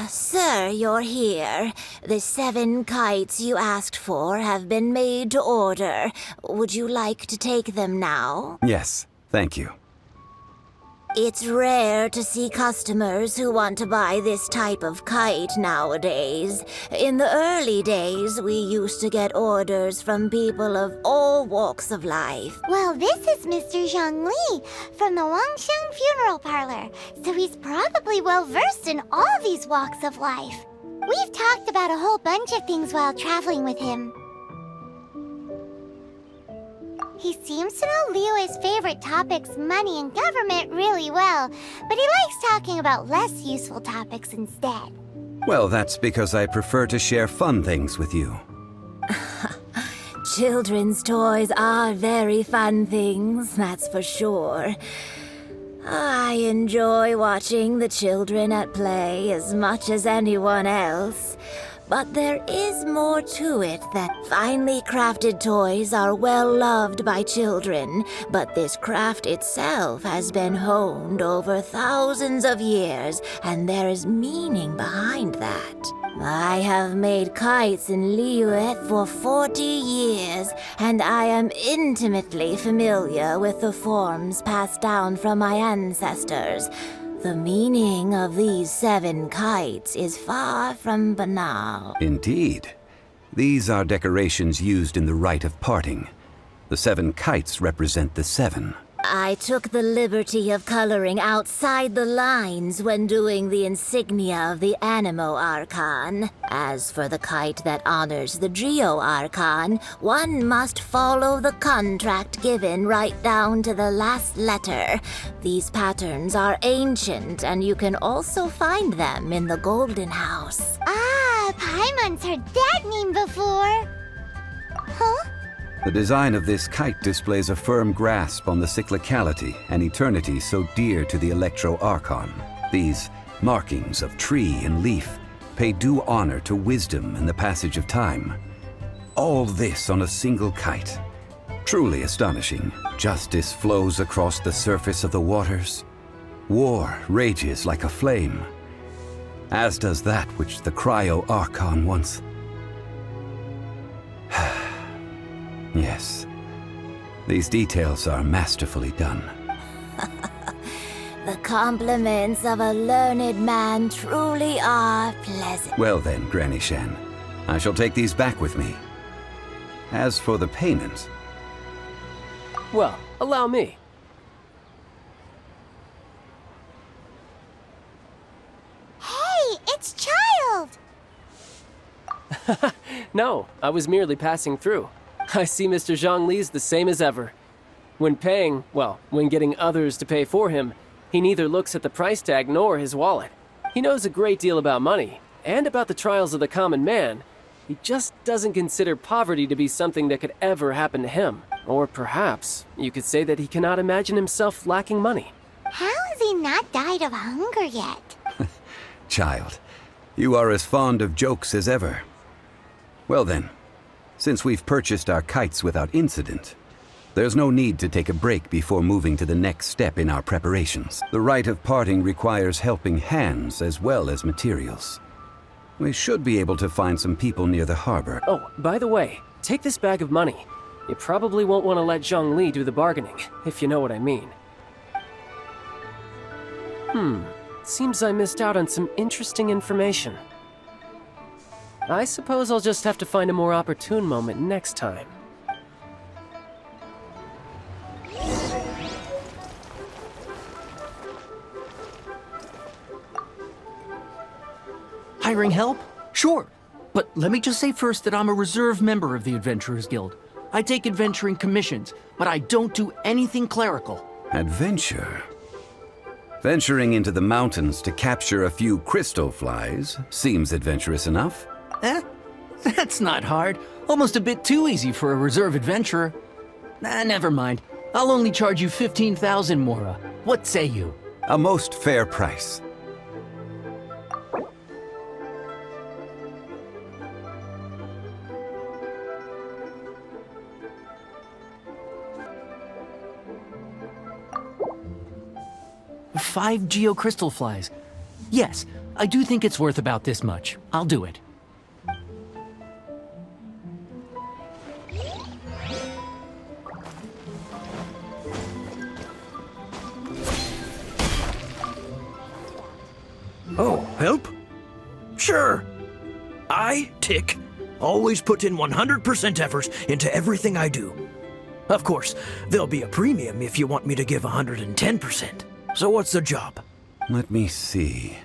Sir, you're here. The 7 kites you asked for have been made to order. Would you like to take them now? Yes, thank you. It's rare to see customers who want to buy this type of kite nowadays. In the early days, we used to get orders from people of all walks of life. Well, this is Mr. Zhongli from the Wangxiang Funeral Parlor, so he's probably well-versed in all these walks of life. We've talked about a whole bunch of things while traveling with him. He seems to know Liyue's favorite topics, money and government, really well, but he likes talking about less useful topics instead. Well, that's because I prefer to share fun things with you. Children's toys are very fun things, that's for sure. I enjoy watching the children at play as much as anyone else. But there is more to it than finely crafted toys are well loved by children, but this craft itself has been honed over thousands of years, and there is meaning behind that. I have made kites in Liyue for 40 years, and I am intimately familiar with the forms passed down from my ancestors. The meaning of these 7 kites is far from banal. Indeed. These are decorations used in the rite of parting. The 7 kites represent the 7. I took the liberty of coloring outside the lines when doing the insignia of the Animo Archon. As for the kite that honors the Geo Archon, one must follow the contract given right down to the last letter. These patterns are ancient, and you can also find them in the Golden House. Ah, Paimon's heard that name before. Huh? The design of this kite displays a firm grasp on the cyclicality and eternity so dear to the Electro Archon. These markings of tree and leaf pay due honor to wisdom and the passage of time. All this on a single kite. Truly astonishing. Justice flows across the surface of the waters. War rages like a flame, as does that which the Cryo Archon once... Yes, these details are masterfully done. The compliments of a learned man truly are pleasant. Well then, Granny Shan, I shall take these back with me. As for the payment... Well, allow me. Hey, it's Childe! No, I was merely passing through. I see Mr. Zhongli's the same as ever. When paying, well, when getting others to pay for him, he neither looks at the price tag nor his wallet. He knows a great deal about money, and about the trials of the common man. He just doesn't consider poverty to be something that could ever happen to him. Or perhaps, you could say that he cannot imagine himself lacking money. How has he not died of hunger yet? Child, you are as fond of jokes as ever. Well then, since we've purchased our kites without incident, there's no need to take a break before moving to the next step in our preparations. The rite of parting requires helping hands as well as materials. We should be able to find some people near the harbor. Oh, by the way, take this bag of money. You probably won't want to let Zhongli do the bargaining, if you know what I mean. Seems I missed out on some interesting information. I suppose I'll just have to find a more opportune moment next time. Hiring help? Sure. But let me just say first that I'm a reserve member of the Adventurers Guild. I take adventuring commissions, but I don't do anything clerical. Adventure? Venturing into the mountains to capture a few crystal flies seems adventurous enough. Eh? That's not hard. Almost a bit too easy for a reserve adventurer. Never mind. I'll only charge you 15,000 Mora. What say you? A most fair price. Five geocrystal flies. Yes, I do think it's worth about this much. I'll do it. Oh, help? Sure. I, Tick, always put in 100% effort into everything I do. Of course, there'll be a premium if you want me to give 110%. So what's the job? Let me see.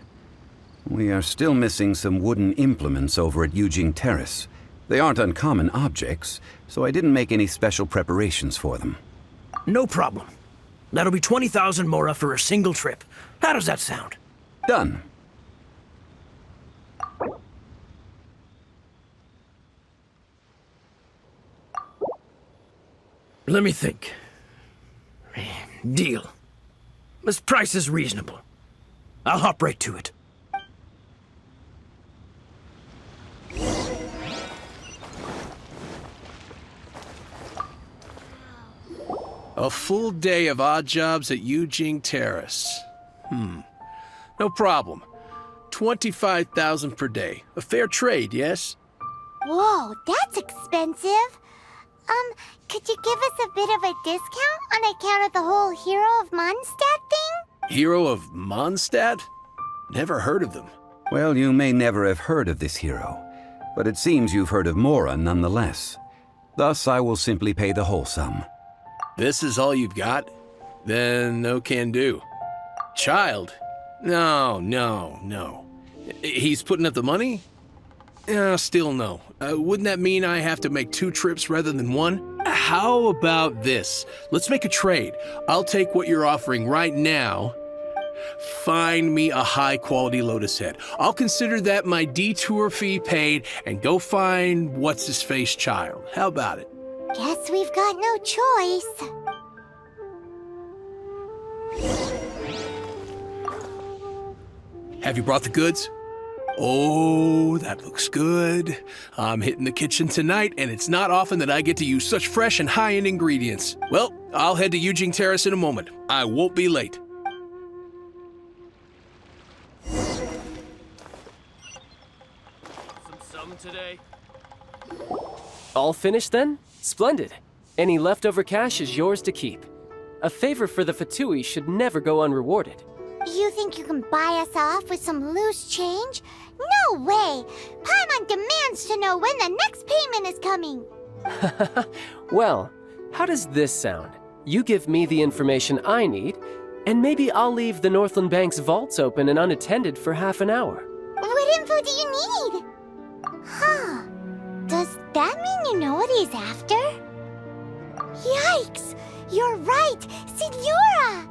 We are still missing some wooden implements over at Yujing Terrace. They aren't uncommon objects, so I didn't make any special preparations for them. No problem. That'll be 20,000 mora for a single trip. How does that sound? Done. Let me think. Deal. This price is reasonable. I'll hop right to it. A full day of odd jobs at Yujing Terrace. No problem. 25,000 per day. A fair trade, yes? Whoa, that's expensive. Could you give us a bit of a discount on account of the whole Hero of Mondstadt thing? Hero of Mondstadt? Never heard of them. Well, you may never have heard of this hero, but it seems you've heard of Mora nonetheless. Thus, I will simply pay the whole sum. This is all you've got? Then no can do. Childe? No. He's putting up the money? Still no. Wouldn't that mean I have to make 2 trips rather than 1? How about this? Let's make a trade. I'll take what you're offering right now. Find me a high-quality lotus head. I'll consider that my detour fee paid and go find what's-his-face Childe. How about it? Guess we've got no choice. Have you brought the goods? Oh, that looks good. I'm hitting the kitchen tonight, and it's not often that I get to use such fresh and high-end ingredients. Well, I'll head to Yujing Terrace in a moment. I won't be late. Some today. All finished then? Splendid. Any leftover cash is yours to keep. A favor for the Fatui should never go unrewarded. You think you can buy us off with some loose change? No way! Paimon demands to know when the next payment is coming! Well, how does this sound? You give me the information I need, and maybe I'll leave the Northland Bank's vaults open and unattended for half an hour. What info do you need? Huh. Does that mean you know what he's after? Yikes! You're right! Signora!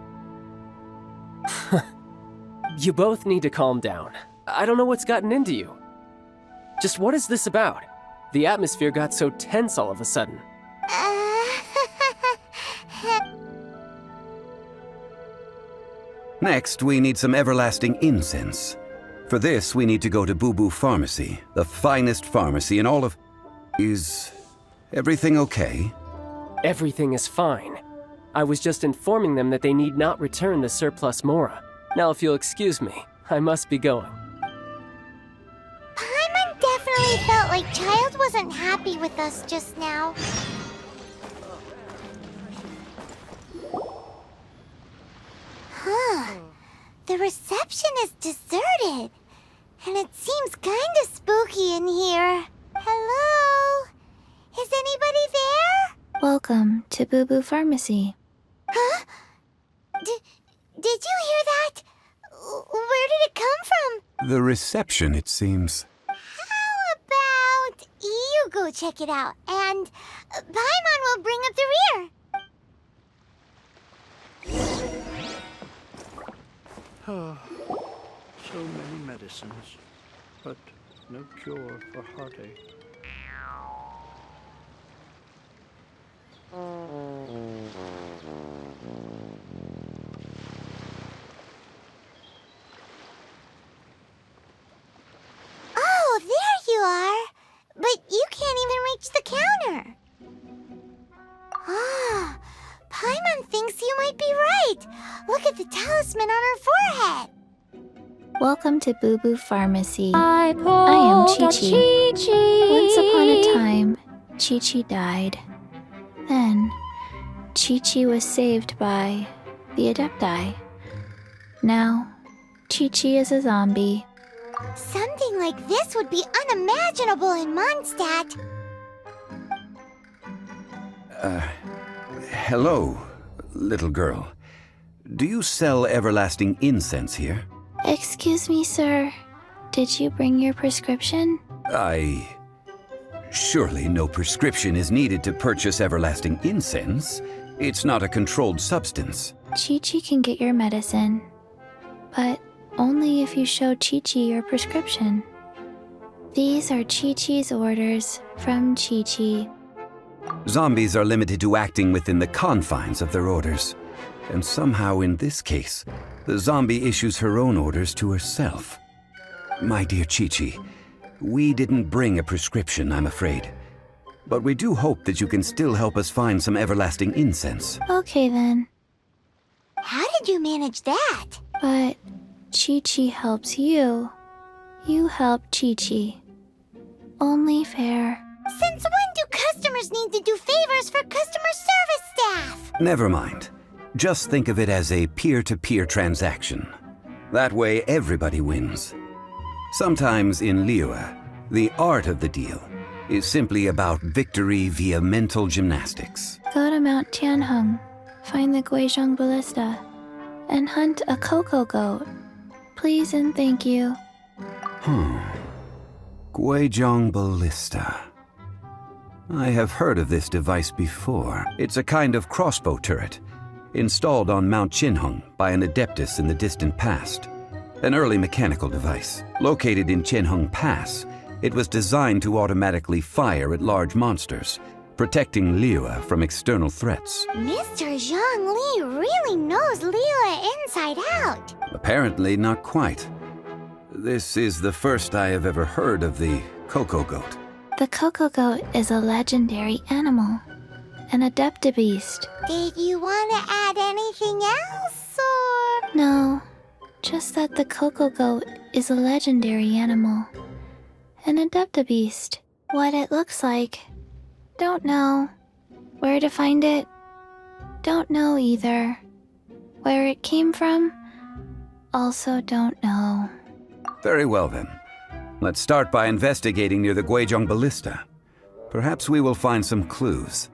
You both need to calm down. I don't know what's gotten into you. Just what is this about? The atmosphere got so tense all of a sudden. Next, we need some everlasting incense. For this, we need to go to Boo Boo Pharmacy, the finest pharmacy in all of... Is everything okay? Everything is fine. I was just informing them that they need not return the surplus Mora. Now, if you'll excuse me, I must be going. Paimon definitely felt like Childe wasn't happy with us just now. Huh. The reception is deserted. And it seems kinda spooky in here. Hello? Is anybody there? Welcome to Boo Boo Pharmacy. Huh? Did you hear that? Where did it come from? The reception, it seems. How about you go check it out, and Paimon will bring up the rear. So many medicines, but no cure for heartache. Oh, there you are. But you can't even reach the counter. Ah, Paimon thinks you might be right. Look at the talisman on her forehead. Welcome to Boo Boo Pharmacy. I am Chi-Chi. Once upon a time, Chi-Chi died. Then, Chi-Chi was saved by the Adepti. Now, Chi-Chi is a zombie. Something like this would be unimaginable in Mondstadt. Hello, little girl. Do you sell everlasting incense here? Excuse me, sir. Did you bring your prescription? Surely no prescription is needed to purchase everlasting incense. It's not a controlled substance. Chi-Chi can get your medicine, but only if you show Chi-Chi your prescription. These are Chi-Chi's orders from Chi-Chi. Zombies are limited to acting within the confines of their orders. And somehow in this case, the zombie issues her own orders to herself. My dear Chi-Chi, we didn't bring a prescription, I'm afraid. But we do hope that you can still help us find some everlasting incense. Okay then. How did you manage that? But Chi-Chi helps you. You help Chi-Chi. Only fair. Since when do customers need to do favors for customer service staff? Never mind. Just think of it as a peer-to-peer transaction. That way everybody wins. Sometimes in Liyue, the art of the deal is simply about victory via mental gymnastics. Go to Mount Tianheng, find the Guizhong Ballista, and hunt a cocoa goat. Please and thank you. Guizhong Ballista. I have heard of this device before. It's a kind of crossbow turret, installed on Mount Tianheng by an adeptus in the distant past. An early mechanical device. Located in Tianheng Pass, it was designed to automatically fire at large monsters, protecting Liyue from external threats. Mr. Zhongli really knows Liyue inside out. Apparently not quite. This is the first I have ever heard of the cocoa goat. The cocoa goat is a legendary animal, an adeptabeast. Did you want to add anything else, or...? No, just that the cocoa goat is a legendary animal, an adeptabeast. What it looks like, don't know. Where to find it, don't know either. Where it came from, also don't know. Very well then. Let's start by investigating near the Guizhong Ballista. Perhaps we will find some clues.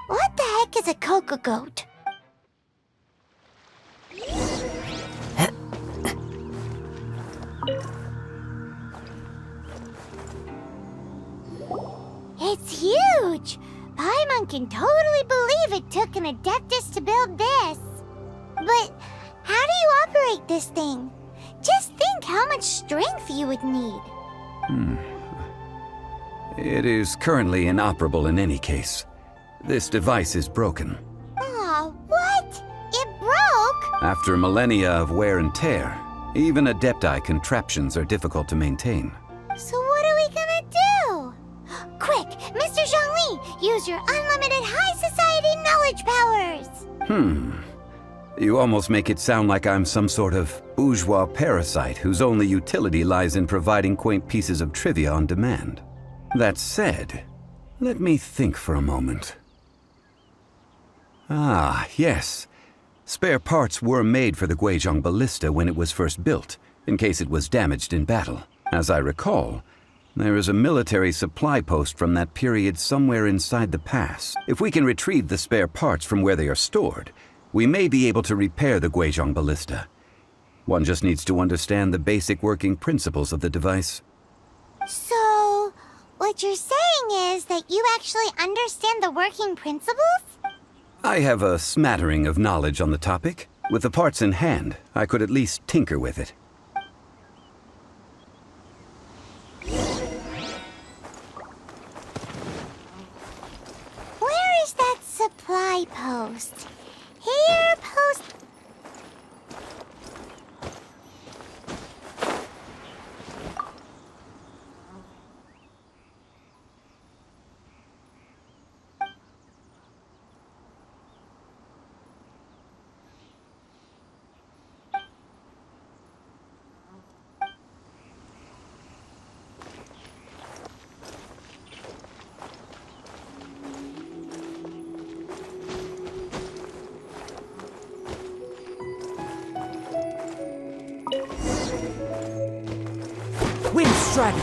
What the heck is a cocoa goat? It's huge! Paimon can totally believe it took an adeptus to build this. But how do you operate this thing? Just think how much strength you would need. It is currently inoperable in any case. This device is broken. Aw, what? It broke? After millennia of wear and tear, even adepti contraptions are difficult to maintain. So what are we gonna do? Quick, Mr. Zhongli, use your unlimited high society knowledge powers! You almost make it sound like I'm some sort of bourgeois parasite whose only utility lies in providing quaint pieces of trivia on demand. That said, let me think for a moment. Ah, yes. Spare parts were made for the Guizhong Ballista when it was first built, in case it was damaged in battle. As I recall, there is a military supply post from that period somewhere inside the pass. If we can retrieve the spare parts from where they are stored, we may be able to repair the Guizhong Ballista. One just needs to understand the basic working principles of the device. So, what you're saying is that you actually understand the working principles? I have a smattering of knowledge on the topic. With the parts in hand, I could at least tinker with it. Where is that supply post? Here, post... Strider.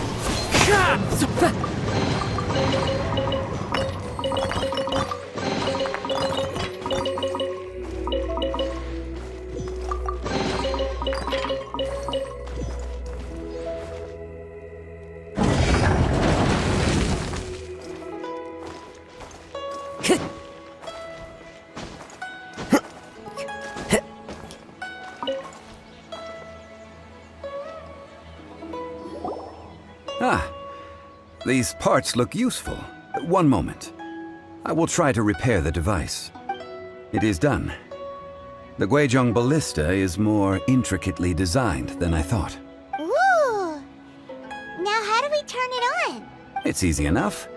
Ah, these parts look useful. One moment. I will try to repair the device. It is done. The Guizhong ballista is more intricately designed than I thought. Ooh! Now how do we turn it on? It's easy enough.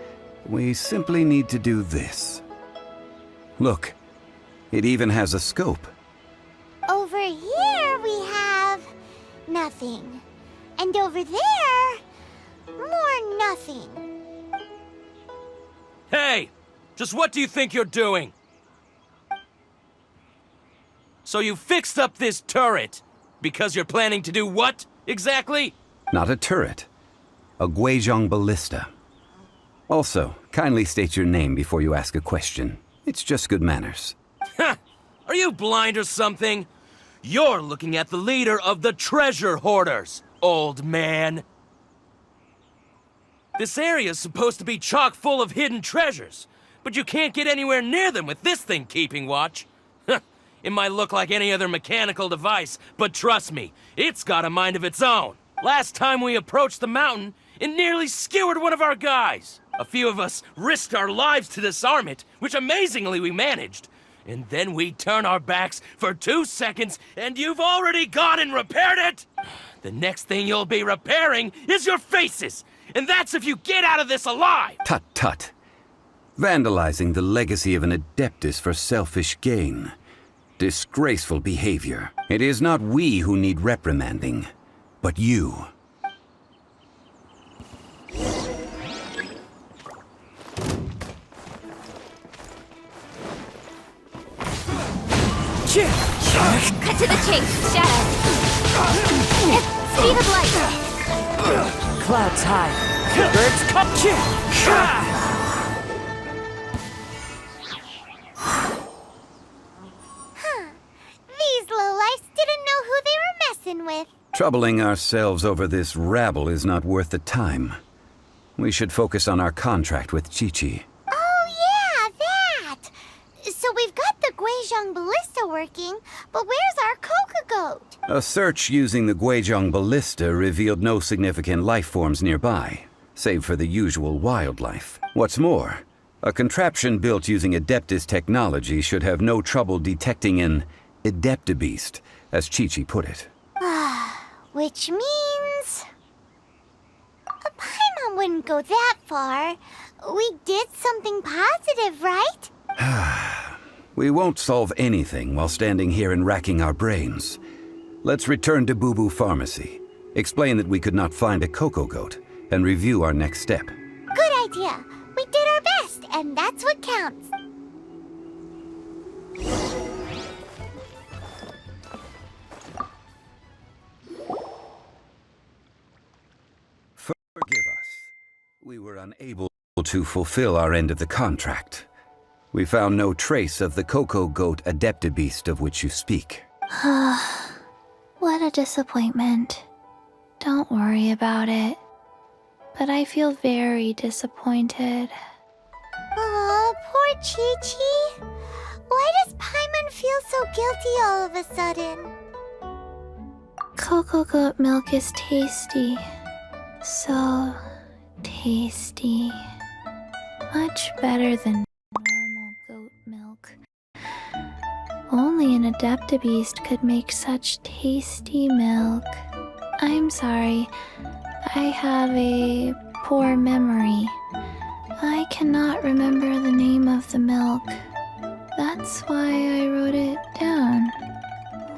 We simply need to do this. Look, it even has a scope. Over here we have nothing. And over there, more nothing. Hey! Just what do you think you're doing? So you fixed up this turret because you're planning to do what, exactly? Not a turret. A Guizhong ballista. Also, kindly state your name before you ask a question. It's just good manners. Ha! Are you blind or something? You're looking at the leader of the treasure hoarders, old man. This area's supposed to be chock full of hidden treasures, but you can't get anywhere near them with this thing keeping watch. It might look like any other mechanical device, but trust me, it's got a mind of its own. Last time we approached the mountain, it nearly skewered one of our guys. A few of us risked our lives to disarm it, which amazingly we managed. And then we turn our backs for 2 seconds, and you've already gone and repaired it! The next thing you'll be repairing is your faces! And that's if you get out of this alive! Tut tut. Vandalizing the legacy of an Adeptus for selfish gain. Disgraceful behavior. It is not we who need reprimanding, but you. Cut to the chase, Shadow. Speed of light. Clouds high. Birds come. These lowlifes didn't know who they were messing with. Troubling ourselves over this rabble is not worth the time. We should focus on our contract with Chi-Chi. Oh yeah, that! So we've got the Guizhong ballista working, but where's our Coca goat? A search using the Guizhong ballista revealed no significant life forms nearby, save for the usual wildlife. What's more, a contraption built using Adeptus technology should have no trouble detecting an Adeptabeast, as Chi-Chi put it. Which means... A Paimon wouldn't go that far. We did something positive, right? We won't solve anything while standing here and racking our brains. Let's return to Boo Boo Pharmacy, explain that we could not find a Coco Goat, and review our next step. Good idea. We did our best, and that's what counts. Forgive us. We were unable to fulfill our end of the contract. We found no trace of the Coco Goat Adeptabeast of which you speak. What a disappointment. Don't worry about it. But I feel very disappointed. Aw, poor Chi-Chi. Why does Paimon feel so guilty all of a sudden? Cocoa goat milk is tasty. So tasty. Much better than normal goat milk. Only an Adeptabeast could make such tasty milk. I'm sorry. I have a poor memory. I cannot remember the name of the milk. That's why I wrote it down.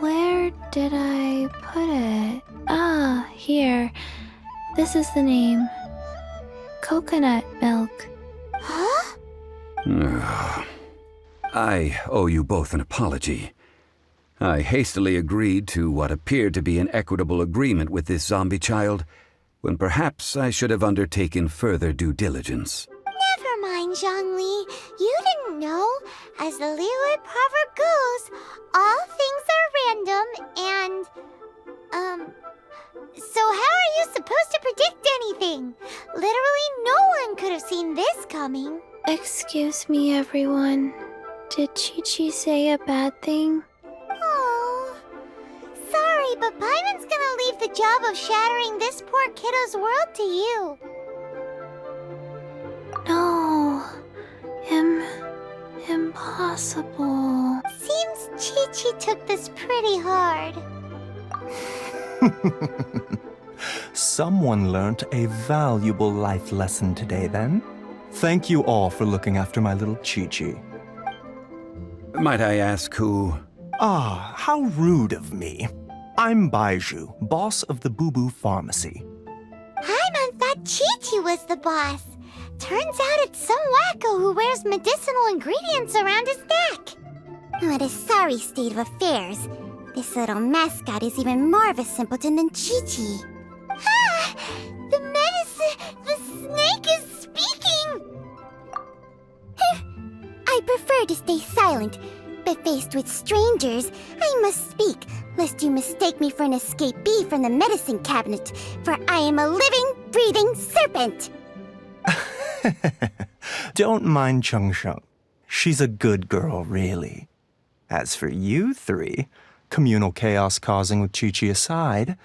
Where did I put it? Ah, here. This is the name. Coconut milk. Huh? I owe you both an apology. I hastily agreed to what appeared to be an equitable agreement with this zombie child, when perhaps I should have undertaken further due diligence. Never mind, Zhongli. You didn't know. As the Liyue proverb goes, all things are random and... So how are you supposed to predict anything? Literally no one could have seen this coming. Excuse me, everyone. Did Chi-Chi say a bad thing? Oh, sorry, but Paimon's gonna leave the job of shattering this poor kiddo's world to you. No. Impossible. Seems Chi-Chi took this pretty hard. Someone learnt a valuable life lesson today, then. Thank you all for looking after my little Chi-Chi. Might I ask who... Ah, how rude of me. I'm Baizhu, boss of the Boo Boo Pharmacy. Paimon thought Chi-Chi was the boss. Turns out it's some wacko who wears medicinal ingredients around his neck. What a sorry state of affairs. This little mascot is even more of a simpleton than Chi-Chi. Ah! The snake is speaking! I prefer to stay silent, but faced with strangers, I must speak, lest you mistake me for an escapee from the medicine cabinet, for I am a living, breathing serpent! Don't mind Chung Sheng. She's a good girl, really. As for you three, communal chaos causing with Chi-Chi aside,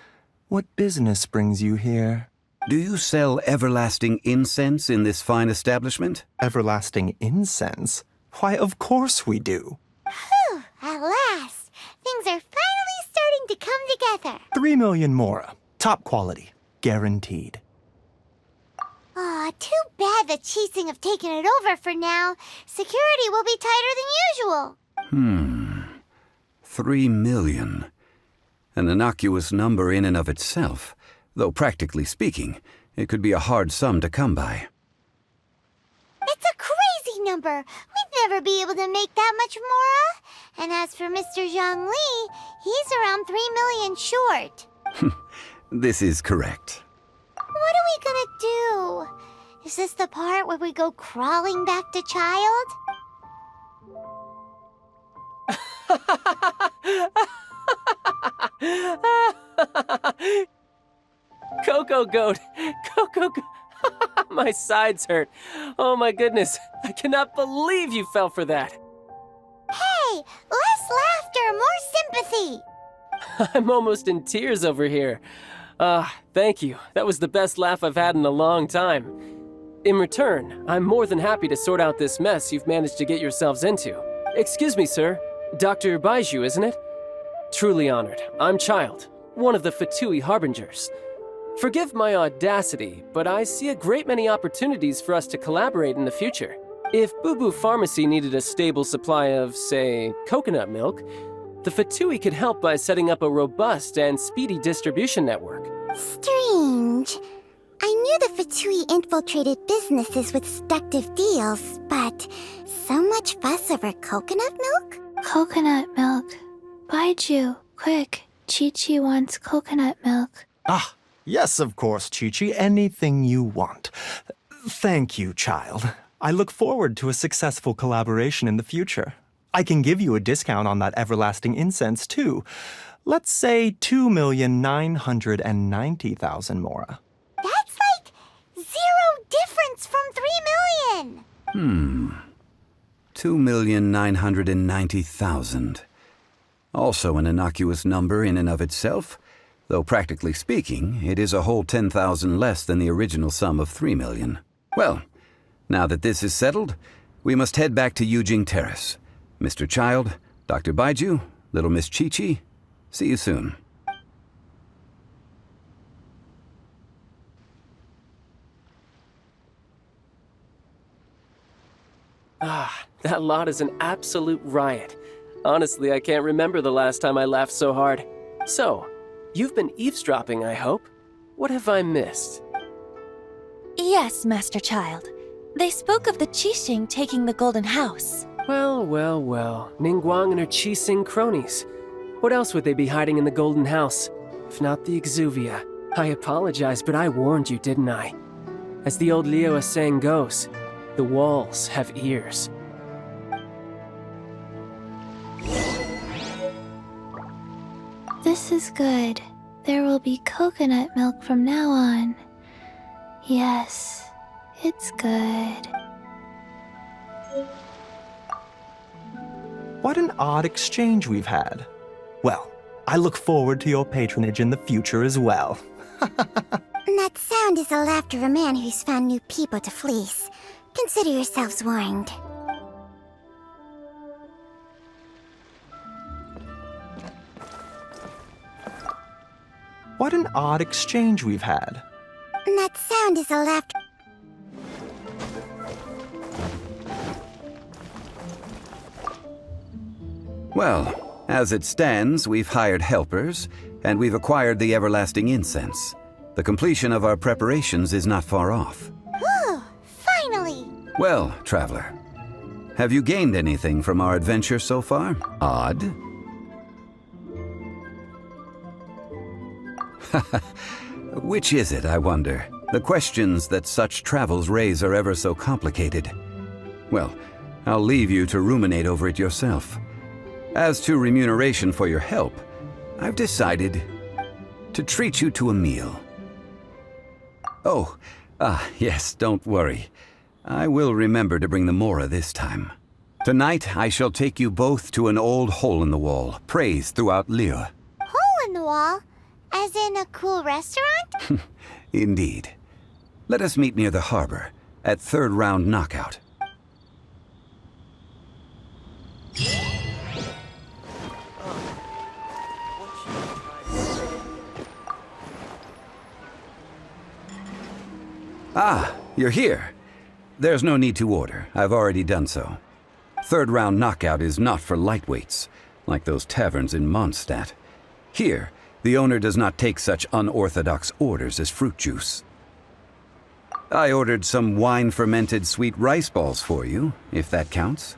what business brings you here? Do you sell everlasting incense in this fine establishment? Everlasting incense? Why, of course we do. Whew, at last! Things are finally starting to come together. 3 million mora. Top quality. Guaranteed. Aw, too bad the Chising have taken it over for now. Security will be tighter than usual. 3 million. An innocuous number in and of itself, though practically speaking, it could be a hard sum to come by. It's a crazy number. We'd never be able to make that much mora. And as for Mr. Zhongli, he's around 3 million short. This is correct. What are we gonna do? Is this the part where we go crawling back to Childe? Coco Goat! Coco Goat! My sides hurt. Oh my goodness. I cannot believe you fell for that. Hey, less laughter, more sympathy. I'm almost in tears over here. Thank you. That was the best laugh I've had in a long time. In return, I'm more than happy to sort out this mess you've managed to get yourselves into. Excuse me, sir. Dr. Baizhu, isn't it? Truly honored. I'm Childe, one of the Fatui Harbingers. Forgive my audacity, but I see a great many opportunities for us to collaborate in the future. If Boo Boo Pharmacy needed a stable supply of, say, coconut milk, the Fatui could help by setting up a robust and speedy distribution network. Strange. I knew the Fatui infiltrated businesses with seductive deals, but so much fuss over coconut milk? Coconut milk. Baizhu, quick. Chi-Chi wants coconut milk. Ah, yes, of course, Chi-Chi. Anything you want. Thank you, child. I look forward to a successful collaboration in the future. I can give you a discount on that everlasting incense, too. Let's say 2,990,000 mora. That's like 0 difference from 3 million. 2,990,000. Also an innocuous number in and of itself, though practically speaking, it is a whole 10,000 less than the original sum of 3 million. Well, now that this is settled, we must head back to Yujing Terrace. Mr. Childe, Dr. Baizhu, little Miss Chi-Chi, see you soon. That lot is an absolute riot. Honestly, I can't remember the last time I laughed so hard. So, you've been eavesdropping, I hope? What have I missed? Yes, Master Childe. They spoke of the Qixing taking the Golden House. Well, well, well. Ningguang and her Qixing cronies. What else would they be hiding in the Golden House, if not the Exuvia? I apologize, but I warned you, didn't I? As the old Liyue saying goes, the walls have ears. This is good. There will be coconut milk from now on. Yes, it's good. What an odd exchange we've had. Well, I look forward to your patronage in the future as well. That sound is the laughter of a man who's found new people to fleece. Consider yourselves warned. What an odd exchange we've had. That sound is the laughter. Well, as it stands, we've hired helpers, and we've acquired the everlasting incense. The completion of our preparations is not far off. Whew, finally! Well, traveler, have you gained anything from our adventure so far? Odd? Which is it, I wonder? The questions that such travels raise are ever so complicated. Well, I'll leave you to ruminate over it yourself. As to remuneration for your help, I've decided to treat you to a meal. Oh, yes, don't worry. I will remember to bring the Mora this time. Tonight, I shall take you both to an old hole-in-the-wall, praised throughout Liyue. Hole in the wall? As in a cool restaurant? Indeed. Let us meet near the harbor, at third round knockout. Ah, you're here. There's no need to order. I've already done so. Third round knockout is not for lightweights, like those taverns in Mondstadt. Here, the owner does not take such unorthodox orders as fruit juice. I ordered some wine-fermented sweet rice balls for you, if that counts.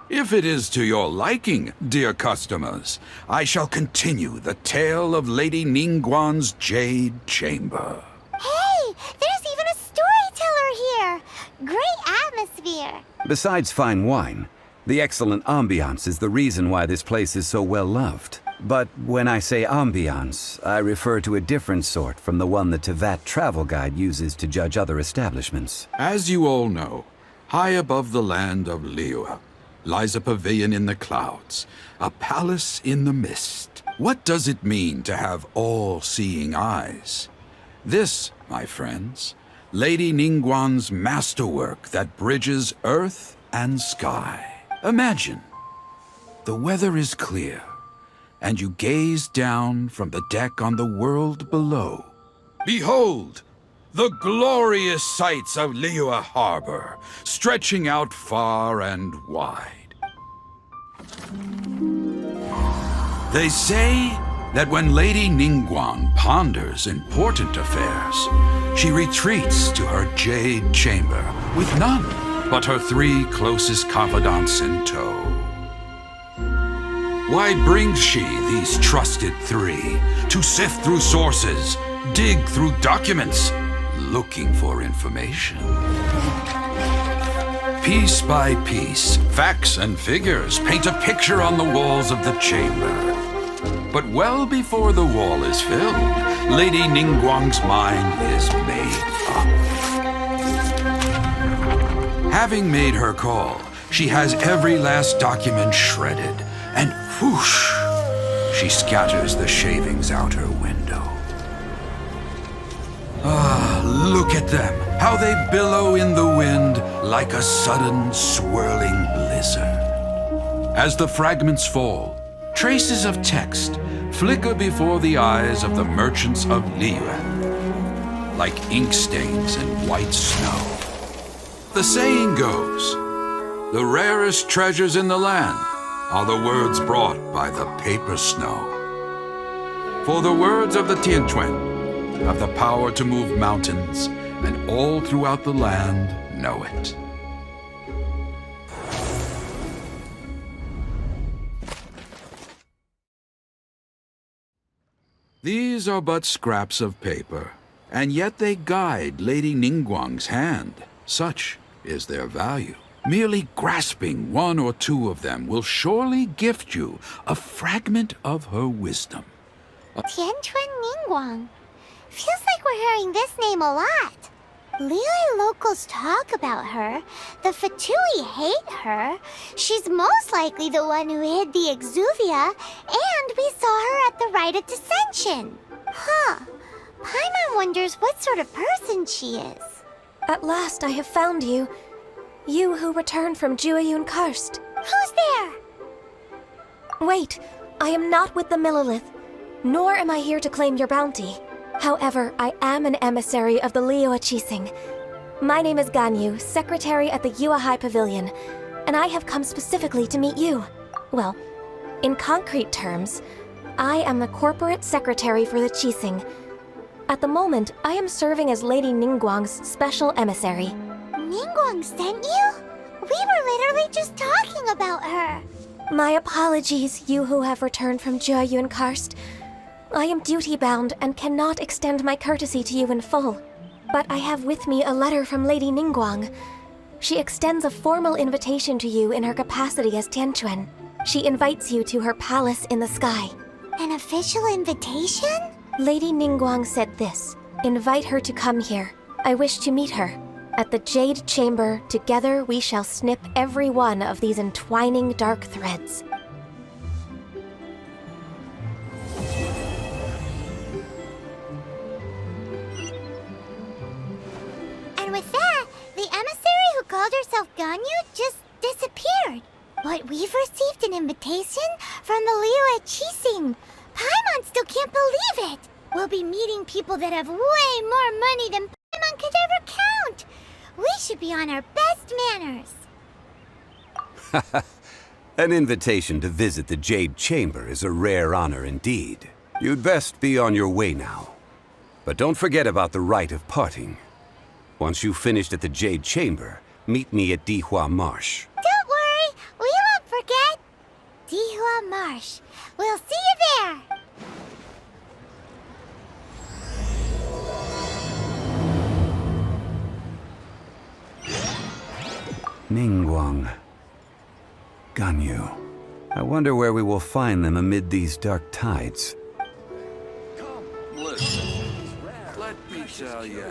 If it is to your liking, dear customers, I shall continue the tale of Lady Ningguang's Jade Chamber. Hey, there's even a storyteller here! Great atmosphere! Besides fine wine, the excellent ambiance is the reason why this place is so well loved. But when I say ambiance, I refer to a different sort from the one the Tevat travel guide uses to judge other establishments. As you all know, high above the land of Liyue lies a pavilion in the clouds, a palace in the mist. What does it mean to have all-seeing eyes? This, my friends, Lady Ningguang's masterwork that bridges earth and sky. Imagine, the weather is clear, and you gaze down from the deck on the world below. Behold, the glorious sights of Liyue Harbor, stretching out far and wide. They say that when Lady Ningguang ponders important affairs, she retreats to her jade chamber with none but her 3 closest confidants in tow. Why brings she these trusted 3 to sift through sources, dig through documents, looking for information? Piece by piece, facts and figures paint a picture on the walls of the chamber. But well before the wall is filled, Lady Ningguang's mind is made up. Having made her call, she has every last document shredded, and whoosh, she scatters the shavings out her window. Ah, look at them, how they billow in the wind like a sudden swirling blizzard. As the fragments fall, traces of text flicker before the eyes of the merchants of Liyue, like ink stains in white snow. The saying goes, the rarest treasures in the land are the words brought by the paper snow. For the words of the Tianquan have the power to move mountains, and all throughout the land know it. These are but scraps of paper, and yet they guide Lady Ningguang's hand. Such is their value. Merely grasping one or two of them will surely gift you a fragment of her wisdom. Tianquan Ningguang. Feels like we're hearing this name a lot. Liyue locals talk about her. The Fatui hate her. She's most likely the one who hid the Exuvia, and we saw her at the Rite of Dissension. Huh. Paimon wonders what sort of person she is. At last I have found you. You who returned from Jueyun Karst. Who's there? Wait, I am not with the Millilith, nor am I here to claim your bounty. However, I am an emissary of the Liyue Qixing. My name is Ganyu, secretary at the Yuehai Pavilion, and I have come specifically to meet you. Well, in concrete terms, I am the corporate secretary for the Qixing. At the moment, I am serving as Lady Ningguang's special emissary. Ningguang sent you? We were literally just talking about her. My apologies, you who have returned from Jueyun Karst. I am duty-bound and cannot extend my courtesy to you in full. But I have with me a letter from Lady Ningguang. She extends a formal invitation to you in her capacity as Tianquan. She invites you to her palace in the sky. An official invitation? Lady Ningguang said this. Invite her to come here. I wish to meet her. At the Jade Chamber, together we shall snip every one of these entwining dark threads. And with that, the emissary who called herself Ganyu just disappeared. But we've received an invitation from the Liyue Qixing. Paimon still can't believe it. We'll be meeting people that have way more money than Paimon could ever count. We should be on our best manners. An invitation to visit the Jade Chamber is a rare honor indeed. You'd best be on your way now. But don't forget about the rite of parting. Once you've finished at the Jade Chamber, meet me at Dihua Marsh. Don't worry, we won't forget. Dihua Marsh. We'll see you there. Ningguang. Ganyu. I wonder where we will find them amid these dark tides. Listen, let me tell you